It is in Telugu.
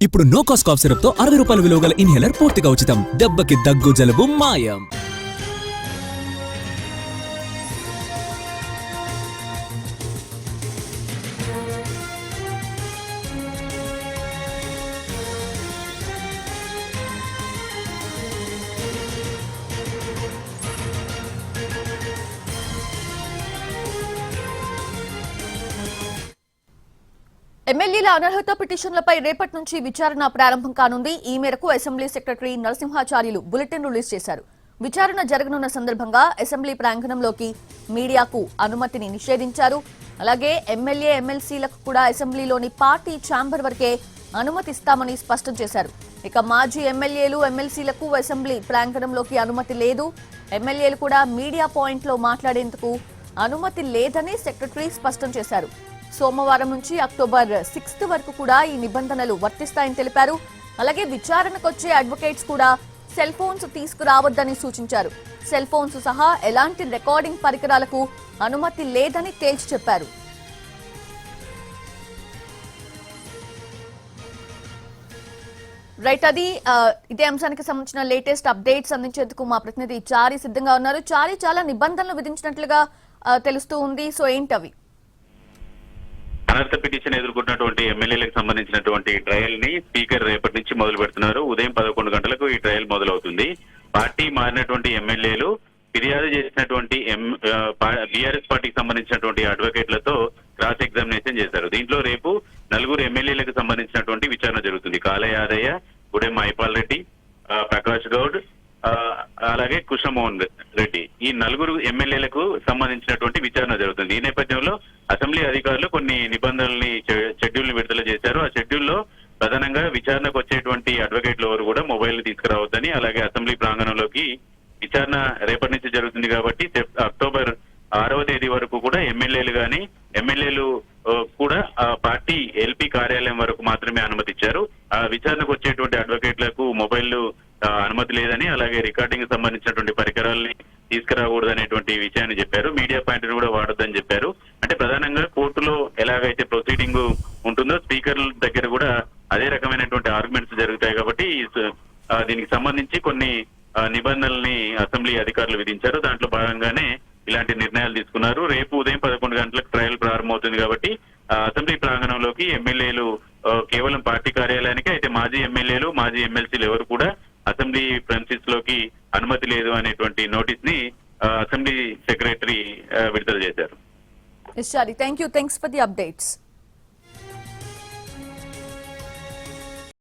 ఇప్పుడు నో కాస్ట్ కాఫ్ సిరప్ తో 60 రూపాయల విలువ గల ఇన్హేలర్ పూర్తిగా ఉచితం. దెబ్బకి దగ్గు జలుబు మాయం. ఎమ్మెల్యేల అనర్హత పిటిషన్లపై రేపటి నుంచి విచారణ ప్రారంభం కానుంది. ఈ మేరకు assembly secretary Narasimhacharyulu bulletin release చేశారు. విచారణ జరగనున్న సందర్భంగా అసెంబ్లీ ప్రాంగణంలోకి మీడియాకు అనుమతిని నిషేధించారు. అలాగే ఎమ్మెల్యే ఎమ్మెల్సీలకు కూడా అసెంబ్లీలోని పార్టీ ఛాంబర్ వరకే అనుమతి ఇస్తామని స్పష్టం చేశారు. ఇక మాజీ ఎమ్మెల్యేలు ఎమ్మెల్సీలకు అసెంబ్లీ ప్రాంగణంలోకి అనుమతి లేదు. ఎమ్మెల్యేలు కూడా మీడియా పాయింట్లో మాట్లాడేందుకు అనుమతి లేదని సెక్రటరీ స్పష్టం చేశారు. సోమవారం నుంచి అక్టోబర్ 6 వరకు కూడా ఈ నిబంధనలు వర్తిస్తాయని తెలిపారు. అలాగే విచారణకొచ్చే అడ్వకేట్స్ కూడా సెల్ ఫోన్స్ తీసుకురావద్దని సూచించారు. సెల్ ఫోన్స్ సహా ఎలాంటి రికార్డింగ్ పరికరాలకు అనుమతి లేదని తేల్చి చెప్పారు. రైట్, అది ఇదే అంశానికి సంబంధించిన లేటెస్ట్ అప్డేట్స్ అందించేందుకు మా ప్రతినిధి చారి సిద్ధంగా ఉన్నారు. చారి, చాలా నిబంధనలు విధించినట్లుగా తెలుస్తూ ఉంది. సో ఏంటవి? అనర్హత పిటిషన్ ఎదుర్కొన్నటువంటి ఎమ్మెల్యేలకు సంబంధించినటువంటి ట్రయల్ ని స్పీకర్ రేపటి నుంచి మొదలు పెడుతున్నారు. ఉదయం 11 గంటలకు ఈ ట్రయల్ మొదలవుతుంది. పార్టీ మారినటువంటి ఎమ్మెల్యేలు ఫిర్యాదు చేసినటువంటి బీఆర్ఎస్ పార్టీకి సంబంధించినటువంటి అడ్వకేట్లతో క్రాస్ ఎగ్జామినేషన్ చేశారు. దీంట్లో రేపు 4 ఎమ్మెల్యేలకు సంబంధించినటువంటి విచారణ జరుగుతుంది. కాళ యాదయ్య, గుడెం మైపాల్ రెడ్డి, ప్రకాష్ గౌడ్, అలాగే కృష్ణమోహన్ రెడ్డి, ఈ 4 ఎమ్మెల్యేలకు సంబంధించినటువంటి విచారణ జరుగుతుంది. ఈ నేపథ్యంలో అసెంబ్లీ అధికారులు కొన్ని నిబంధనల్ని షెడ్యూల్ ని విడుదల చేశారు. ఆ షెడ్యూల్లో ప్రధానంగా విచారణకు వచ్చేటువంటి అడ్వకేట్లు ఎవరు కూడా మొబైల్ తీసుకురావద్దని, అలాగే అసెంబ్లీ ప్రాంగణంలోకి విచారణ రేపటి నుంచి జరుగుతుంది కాబట్టి అక్టోబర్ 6వ తేదీ వరకు కూడా ఎమ్మెల్యేలు కూడా పార్టీ ఎల్పీ కార్యాలయం వరకు మాత్రమే అనుమతి ఇచ్చారు. ఆ విచారణకు వచ్చేటువంటి అడ్వకేట్లకు మొబైల్ అనుమతి లేదని, అలాగే రికార్డింగ్ సంబంధించినటువంటి పరికరాలని తీసుకురాకూడదనేటువంటి విషయాన్ని చెప్పారు. మీడియా పాయింట్ కూడా వాడొద్దని చెప్పారు. అంటే ప్రధానంగా కోర్టులో ఎలాగైతే ప్రొసీడింగ్ ఉంటుందో స్పీకర్ దగ్గర కూడా అదే రకమైనటువంటి ఆర్గ్యుమెంట్స్ జరుగుతాయి కాబట్టి దీనికి సంబంధించి కొన్ని నిబంధనల్ని అసెంబ్లీ అధికారులు విధించారు. దాంట్లో భాగంగానే ఇలాంటి నిర్ణయాలు తీసుకున్నారు. రేపు ఉదయం 11 గంటలకు ట్రయల్ ప్రారంభమవుతుంది కాబట్టి అసెంబ్లీ ప్రాంగణంలోకి ఎమ్మెల్యేలు కేవలం పార్టీ కార్యాలయానికి, అయితే మాజీ ఎమ్మెల్యేలు మాజీ ఎమ్మెల్సీలు ఎవరు కూడా అసెంబ్లీ ప్రెమిసెస్ లోకి అనుమతి లేదు అనేటువంటి నోటీస్ ని అసెంబ్లీ సెక్రటరీ విడుదల చేశారు. Thanks for the updates.